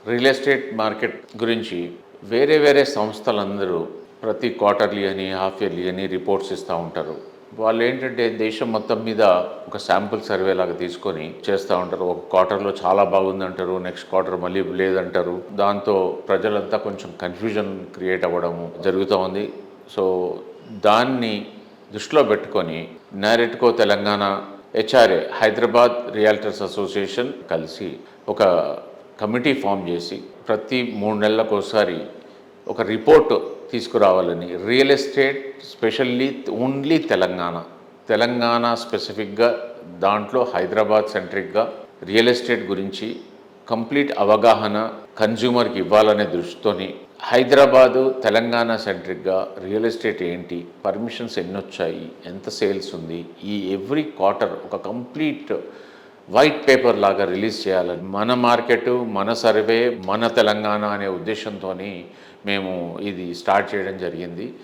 Real estate market గురించి వేరే వేరే సంస్థలందరూ ప్రతి క్వార్టర్లీ అని హాఫ్ ఇయర్లీ అని రిపోర్ట్స్ ఇస్తూ ఉంటారు. వాళ్ళు ఏంటంటే దేశం మొత్తం మీద ఒక శాంపుల్ సర్వే లాగా తీసుకొని చేస్తూ ఉంటారు. ఒక క్వార్టర్లో చాలా బాగుందంటారు, నెక్స్ట్ క్వార్టర్ మళ్ళీ లేదంటారు. దాంతో ప్రజలంతా కొంచెం కన్ఫ్యూజన్ క్రియేట్ అవ్వడము జరుగుతూ ఉంది. సో దాన్ని దృష్టిలో పెట్టుకొని NAREDCO Telangana, HRA Hyderabad realtors association కలిసి ఒక కమిటీ ఫామ్ చేసి ప్రతి 3 నెలలకు ఒకసారి ఒక రిపోర్ట్ తీసుకురావాలని, real estate specially only Telangana స్పెసిఫిక్గా దాంట్లో హైదరాబాద్ సెంట్రిక్గా రియల్ ఎస్టేట్ గురించి కంప్లీట్ అవగాహన కన్జ్యూమర్కి ఇవ్వాలనే దృష్టితోని హైదరాబాదు తెలంగాణ సెంట్రిక్గా రియల్ ఎస్టేట్ ఏంటి, పర్మిషన్స్ ఎన్ని వచ్చాయి, ఎంత సేల్స్ ఉంది, ఈ ఎవ్రీ క్వార్టర్ ఒక కంప్లీట్ వైట్ పేపర్ లాగా రిలీజ్ చేయాలని మన మార్కెట్, మన సర్వే, మన తెలంగాణ అనే ఉద్దేశంతో మేము ఇది స్టార్ట్ చేయడం జరిగింది.